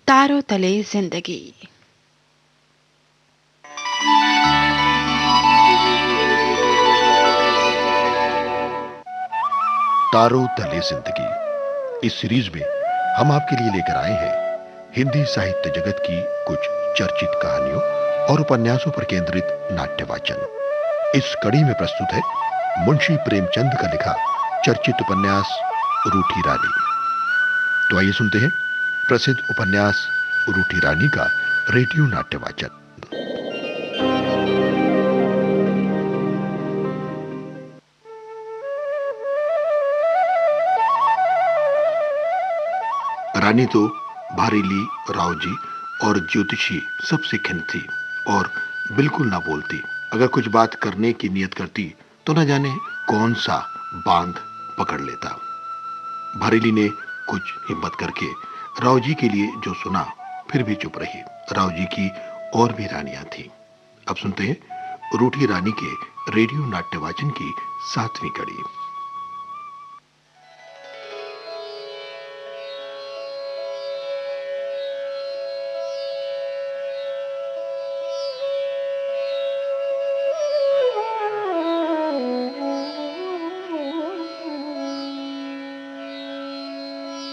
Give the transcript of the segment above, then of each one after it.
तारों तले जिंदगी। तारों तले जिंदगी इस सीरीज में हम आपके लिए लेकर आए हैं हिंदी साहित्य जगत की कुछ चर्चित कहानियों और उपन्यासों पर केंद्रित नाट्य वाचन। इस कड़ी में प्रस्तुत है मुंशी प्रेमचंद का लिखा चर्चित उपन्यास रूठी रानी। तो आइए सुनते हैं प्रसिद्ध उपन्यास रूठी रानी का रेडियो नाट्य वाचन। रानी तो भारीली, रावजी और ज्योतिषी सबसे खिन्न थी और बिल्कुल ना बोलती। अगर कुछ बात करने की नियत करती तो न जाने कौन सा बांध पकड़ लेता। भारीली ने कुछ हिम्मत करके रावजी के लिए जो सुना, फिर भी चुप रही। रावजी की और भी रानियां थीं। अब सुनते हैं रूठी रानी के रेडियो नाट्य वाचन की 7वीं कड़ी।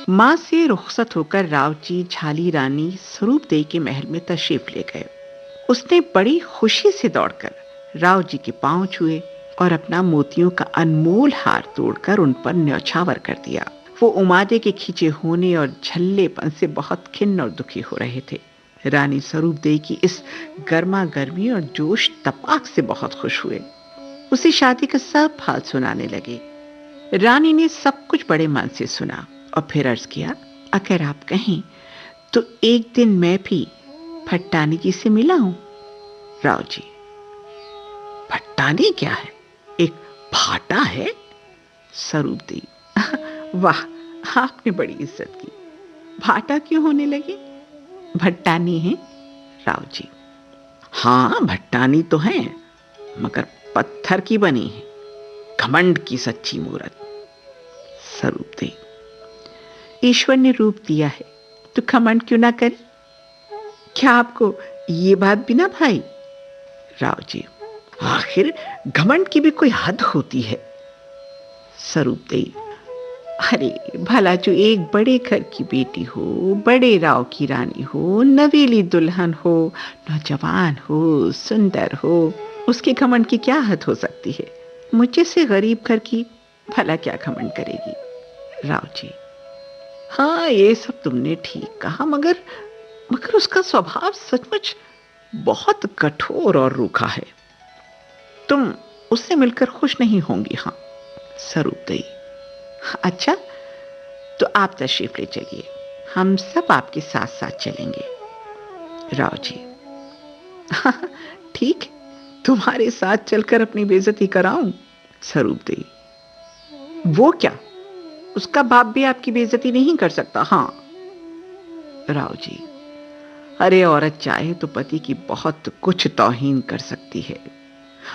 माँ से रुखसत होकर रावजी झाली रानी स्वरूपदेई के महल में तशरीफ ले गए। उसने बड़ी खुशी से दौड़कर रावजी के पांव छुए और अपना मोतियों का अनमोल हार तोड़कर उन पर न्यौछावर कर दिया। वो उमादे के खींचे होने और झल्लेपन से बहुत खिन्न और दुखी हो रहे थे। रानी स्वरूपदेई की इस गर्मा गर्मी और जोश तपाक से बहुत खुश हुए। उसे शादी का सब हाल सुनाने लगे। रानी ने सब कुछ बड़े मन से सुना और फिर अर्ज किया, अगर आप कहें तो एक दिन मैं भी भट्टानी जी से मिला हूं। रावजी, भट्टानी क्या है? एक भाटा है? स्वरूपदेई, वाह, आपने बड़ी इज्जत की। भाटा क्यों होने लगे? भट्टानी है। रावजी, हाँ भट्टानी तो है, मगर पत्थर की बनी है, घमंड की सच्ची मूरत। स्वरूपदेई, ईश्वर ने रूप दिया है तो घमंड क्यों ना करे? क्या आपको ये बात भी ना भाई? रावजी, आखिर घमंड की भी कोई हद होती है। स्वरूपदेई, अरे भला जो एक बड़े घर की बेटी हो, बड़े राव की रानी हो, नवेली दुल्हन हो, नौजवान हो, सुंदर हो, उसके घमंड की क्या हद हो सकती है? मुझे से गरीब घर की भला क्या घमंड करेगी? रावजी, हाँ ये सब तुमने ठीक कहा, मगर मगर उसका स्वभाव सचमुच बहुत कठोर और रूखा है। तुम उससे मिलकर खुश नहीं होंगी। हाँ। स्वरूपदेई, अच्छा तो आप तशरीफ ले चलिए, हम सब आपके साथ साथ चलेंगे। रावजी, हाँ, ठीक, तुम्हारे साथ चलकर अपनी बेइज्जती कराऊं? स्वरूपदेई, वो क्या, उसका बाप भी आपकी बेइज्जती नहीं कर सकता? हाँ। रावजी, अरे औरत चाहे तो पति की बहुत कुछ तौहीन कर सकती है।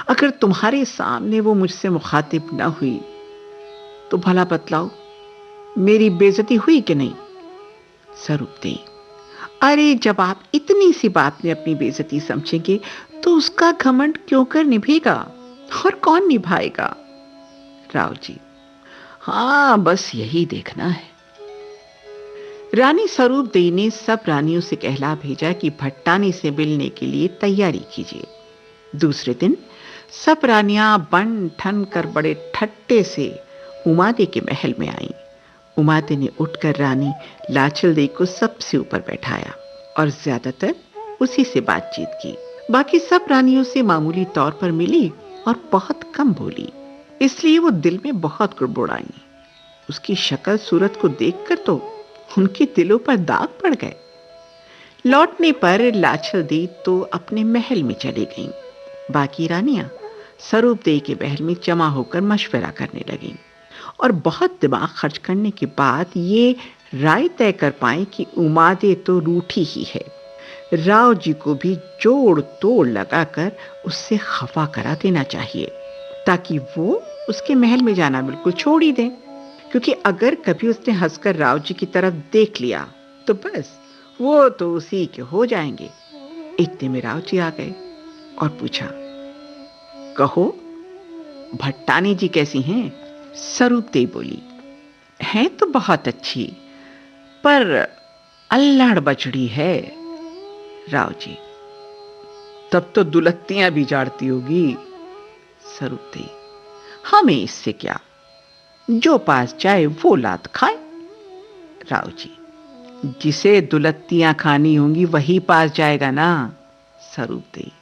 अगर तुम्हारे सामने वो मुझसे मुखातिब न हुई तो भला बतलाओ मेरी बेइज्जती हुई कि नहीं? स्वरूपदेई, अरे जब आप इतनी सी बात में अपनी बेइज्जती समझेंगे तो उसका घमंड क्यों कर निभेगा, और कौन निभाएगा? रावजी, हाँ बस यही देखना है। रानी स्वरूपदेई ने सब रानियों से कहला भेजा कि भट्टानी से मिलने के लिए तैयारी कीजिए। दूसरे दिन सब रानियां बन ठन कर बड़े ठट्टे से उमादे के महल में आईं। उमादे ने उठकर रानी लाचल देई को सबसे ऊपर बैठाया और ज्यादातर उसी से बातचीत की। बाकी सब रानियों से मामूली तौर पर मिली और बहुत कम बोली, इसलिए वो दिल में बहुत गुड़गुड़ाई। उसकी शक्ल सूरत को देखकर तो उनके दिलों पर दाग पड़ गए। लौटने पर लाचल दी तो अपने महल में चली गईं। बाकी रानियां स्वरूपदेई के महल में जमा होकर मशवरा करने लगीं और बहुत दिमाग खर्च करने के बाद ये राय तय कर पाए कि उमादे तो रूठी ही है। राव जी को भी जोड़ तोड़ लगाकर उससे खफा करा देना चाहिए, ताकि वो उसके महल में जाना बिल्कुल छोड़ ही दें। क्योंकि अगर कभी उसने हंसकर राव जी की तरफ देख लिया तो बस वो तो उसी के हो जाएंगे। इतने में राव जी आ गए और पूछा, कहो भट्टानी जी कैसी हैं? सरूपदेई बोली, हैं तो बहुत अच्छी, पर अल्लड़ बचड़ी है। राव जी, तब तो दुलत्तियां भी जाड़ती होगी। सरूपदेई, हमें इससे क्या, जो पास जाए वो लात खाए। राव जी, जिसे दुलत्तियां खानी होंगी वही पास जाएगा ना। सरूपदेई,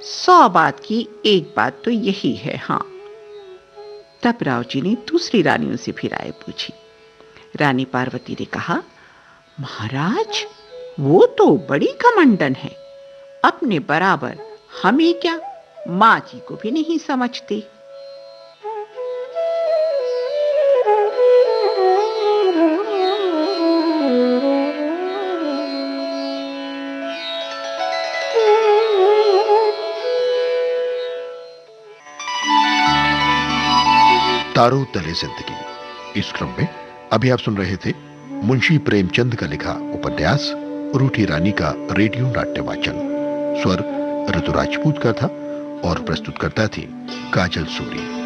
100 बात की एक बात तो यही है। हाँ। तब राव जी ने दूसरी रानियों से फिर राय पूछी। रानी पार्वती ने कहा, महाराज, वो तो बड़ी घमंडन है, अपने बराबर हमें क्या, मां जी को भी नहीं समझती। तारों तले जिंदगी। इस क्रम में अभी आप सुन रहे थे मुंशी प्रेमचंद का लिखा उपन्यास रूठी रानी का रेडियो नाट्य वाचन। स्वर ऋतु राजपूत का था और प्रस्तुत करता थी काजल सूरी।